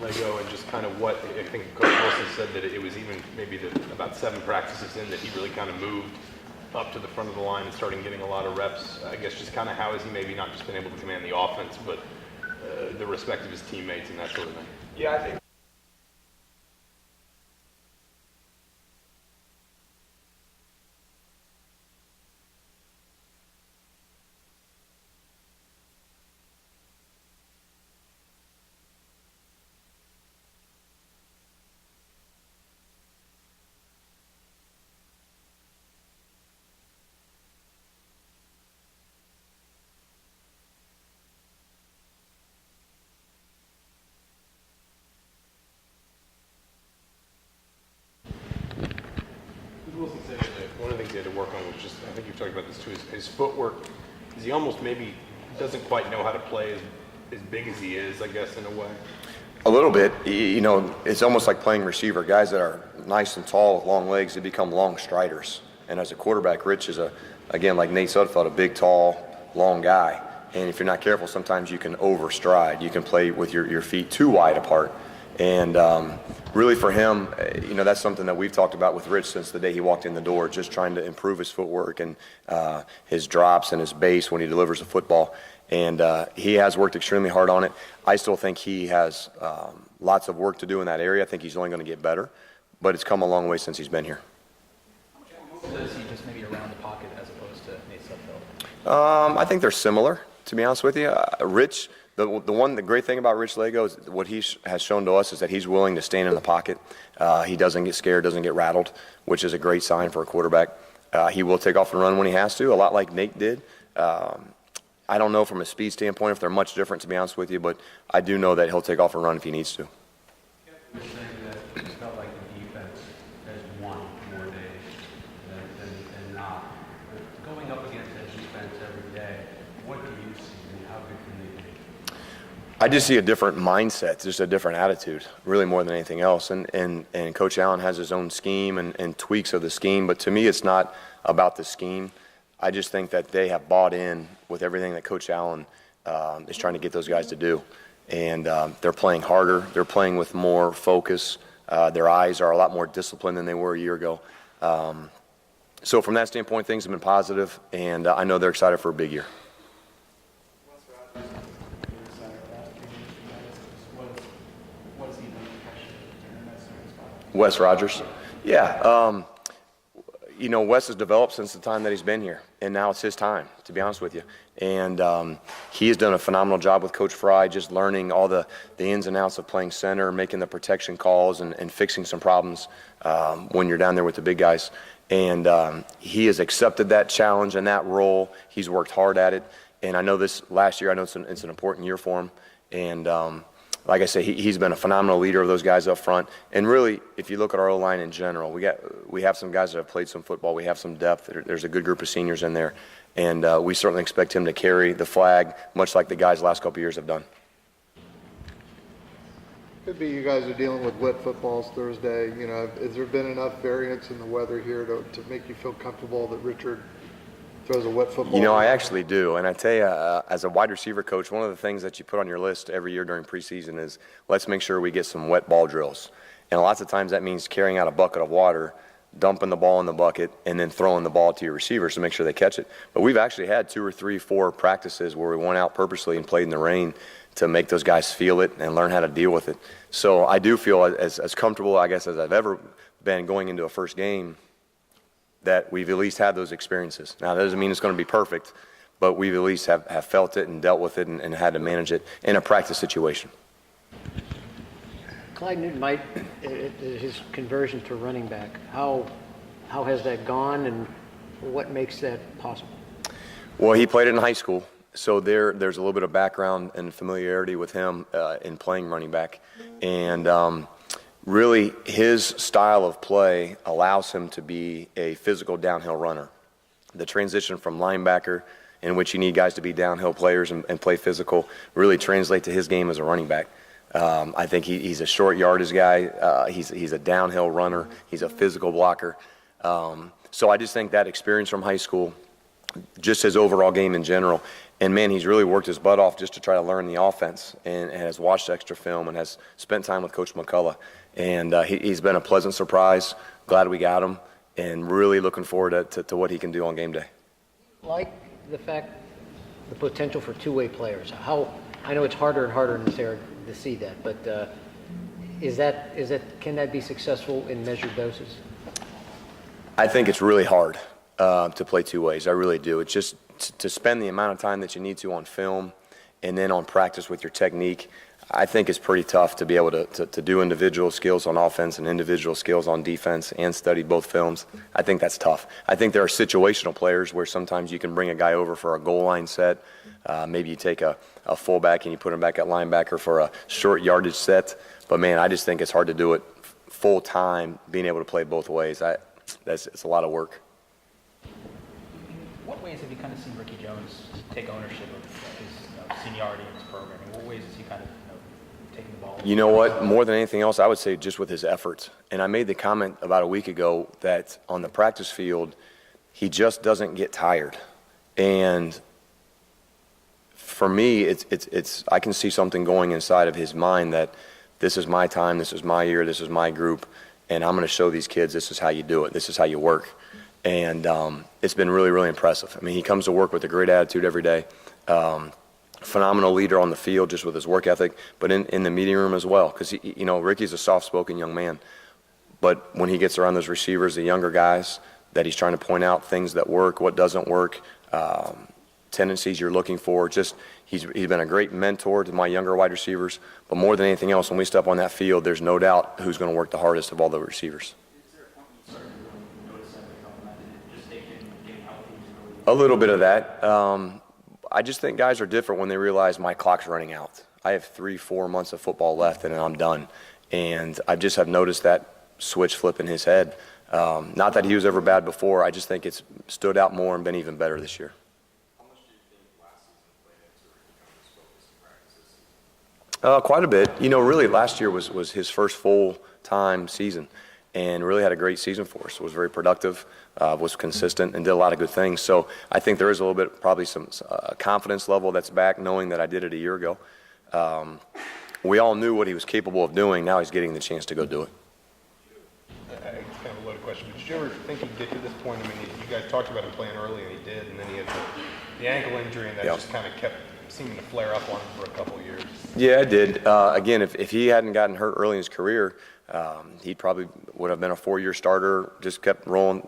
Lego, and just kind of what I think Coach Wilson said that it was even maybe about 7 practices in that he really kind of moved up to the front of the line and starting getting a lot of reps. I guess just kind of how has he maybe not just been able to command the offense, but the respect of his teammates and that sort of thing? Yeah, I think Wilson said that one of the things he had to work on was just, I think you've talked about this too, is his footwork. Is he almost maybe doesn't quite know how to play as big as he is, I guess, in a way? A little bit. You know, it's almost like playing receiver. Guys that are nice and tall with long legs, they become long striders. And as a quarterback, Rich is, again, like Nate Sudfeld, a big, tall, long guy. And if you're not careful, sometimes you can overstride. You can play with your feet too wide apart. And really for him, you know, that's something that we've talked about with Rich since the day he walked in the door, just trying to improve his footwork and his drops and his base when he delivers a football. And he has worked extremely hard on it. I still think he has lots of work to do in that area. I think he's only going to get better, but it's come a long way since he's been here. Is he just maybe around the pocket as opposed to Nate Sudfeld? I think they're similar, to be honest with you. Rich, the great thing about Rich Lego is what he has shown to us is that he's willing to stand in the pocket. He doesn't get scared, doesn't get rattled, which is a great sign for a quarterback. He will take off and run when he has to, a lot like Nate did. I don't know from a speed standpoint if they're much different, to be honest with you, but I do know that he'll take off and run if he needs to. You're saying that it felt like the defense has won more days than not. But going up against that defense every day, what do you see and how good can they be? I just see a different mindset, just a different attitude, really more than anything else. And Coach Allen has his own scheme and tweaks of the scheme, but to me it's not about the scheme. I just think that they have bought in with everything that Coach Allen is trying to get those guys to do. And they're playing harder. They're playing with more focus. Their eyes are a lot more disciplined than they were a year ago. So from that standpoint, things have been positive, and I know they're excited for a big year. Wes Rogers? Yeah. You know, Wes has developed since the time that he's been here, and now it's his time, to be honest with you. And he has done a phenomenal job with Coach Fry, just learning all the ins and outs of playing center, making the protection calls, and fixing some problems when you're down there with the big guys. And he has accepted that challenge and that role. He's worked hard at it. And I know this last year, I know it's an important year for him. And like I say, he's been a phenomenal leader of those guys up front. And really, if you look at our O-line in general, we have some guys that have played some football. We have some depth. There's a good group of seniors in there. And we certainly expect him to carry the flag, much like the guys the last couple of years have done. Could be you guys are dealing with wet footballs Thursday. You know, has there been enough variance in the weather here to make you feel comfortable that Richard throws a wet football? You know, I actually do. And I tell you, as a wide receiver coach, one of the things that you put on your list every year during preseason is let's make sure we get some wet ball drills. And lots of times that means carrying out a bucket of water, dumping the ball in the bucket, and then throwing the ball to your receivers to make sure they catch it. But we've actually had 2 or 3, 4 practices where we went out purposely and played in the rain to make those guys feel it and learn how to deal with it. So I do feel as comfortable, I guess, as I've ever been going into a first game that we've at least had those experiences. Now, that doesn't mean it's going to be perfect, but we've at least have felt it and dealt with it and had to manage it in a practice situation. Clyde Newton, his conversion to running back, how has that gone and what makes that possible? Well, he played it in high school, so there's a little bit of background and familiarity with him in playing running back. And really, his style of play allows him to be a physical downhill runner. The transition from linebacker, in which you need guys to be downhill players and play physical, really translate to his game as a running back. I think he's a short yardage guy. He's a downhill runner. He's a physical blocker. So I just think that experience from high school just his overall game in general. And man, he's really worked his butt off just to try to learn the offense, and has watched extra film and has spent time with Coach McCullough. And he's been a pleasant surprise. Glad we got him, and really looking forward to what he can do on game day. Like the potential for two-way players. I know it's harder and harder in this era to see that, but can that be successful in measured doses? I think it's really hard to play two ways. I really do. It's just to spend the amount of time that you need to on film and then on practice with your technique. I think it's pretty tough to be able to do individual skills on offense and individual skills on defense and study both films. I think that's tough. I think there are situational players where sometimes you can bring a guy over for a goal line set. Maybe you take a fullback and you put him back at linebacker for a short yardage set. But man, I just think it's hard to do it full time, being able to play both ways. It's a lot of work. What ways have you kind of seen Ricky Jones take ownership of his seniority in his program? In what ways is he kind of taking the ball? You know what? More than anything else, I would say just with his efforts. And I made the comment about a week ago that on the practice field, he just doesn't get tired. And for me, it's I can see something going inside of his mind that this is my time, this is my year, this is my group, and I'm going to show these kids this is how you do it, this is how you work. And it's been really, really impressive. I mean, he comes to work with a great attitude every day. Phenomenal leader on the field just with his work ethic, but in the meeting room as well. Because, Ricky's a soft-spoken young man. But when he gets around those receivers, the younger guys, that he's trying to point out things that work, what doesn't work, tendencies you're looking for. Just he's been a great mentor to my younger wide receivers. But more than anything else, when we step on that field, there's no doubt who's going to work the hardest of all the receivers. A little bit of that. I just think guys are different when they realize my clock's running out. I have 3-4 months of football left and then I'm done. And I just have noticed that switch flip in his head. Not that he was ever bad before. I just think it's stood out more and been even better this year. How much do you think last season played into Ricky's focus in practices? Quite a bit. Really last year was his first full-time season, and really had a great season for us. Was very productive, was consistent, and did a lot of good things. So I think there is a little bit, probably some confidence level that's back, knowing that I did it a year ago. We all knew what he was capable of doing. Now he's getting the chance to go do it. It's kind of a loaded question, but did you ever think he'd get to this point? I mean, you guys talked about him playing early, and he did, and then he had the ankle injury, and that just kind of kept seeming to flare up on him for a couple of years. Yeah, it did. Again, if he hadn't gotten hurt early in his career, he probably would have been a 4-year starter, just kept rolling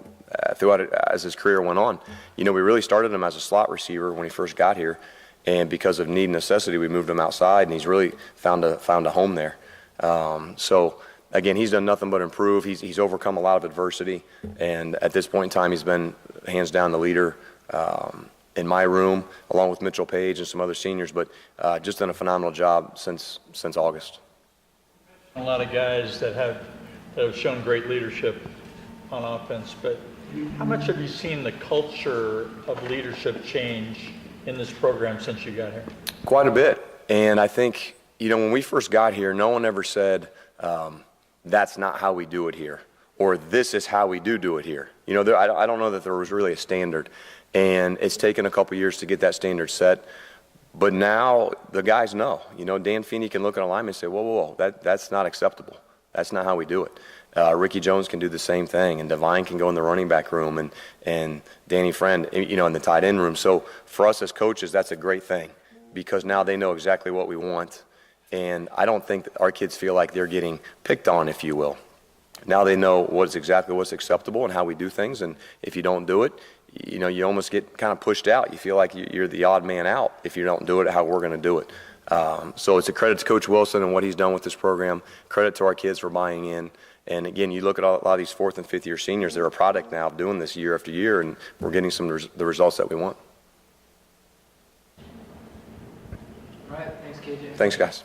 throughout it as his career went on. We really started him as a slot receiver when he first got here, and because of need and necessity, we moved him outside, and he's really found a home there. So, again, he's done nothing but improve. He's overcome a lot of adversity, and at this point in time, he's been hands down the leader in my room, along with Mitchell Page and some other seniors, but just done a phenomenal job since August. A lot of guys that have shown great leadership on offense, but how much have you seen the culture of leadership change in this program since you got here? Quite a bit. And I think, when we first got here, no one ever said, that's not how we do it here, or this is how we do it here. I don't know that there was really a standard. And it's taken a couple years to get that standard set. But now the guys know. Dan Feeney can look at a lineman and say, whoa, that's not acceptable. That's not how we do it. Ricky Jones can do the same thing, and Devine can go in the running back room, and Danny Friend, in the tight end room. So for us as coaches, that's a great thing, because now they know exactly what we want. And I don't think that our kids feel like they're getting picked on, if you will. Now they know what's acceptable and how we do things, and if you don't do it, you almost get kind of pushed out. You feel like you're the odd man out if you don't do it how we're going to do it. So it's a credit to Coach Wilson and what he's done with this program. Credit to our kids for buying in. And again, you look at a lot of these 4th and 5th year seniors, they're a product now of doing this year after year, and we're getting the results that we want. All right, thanks, KJ. Thanks, guys.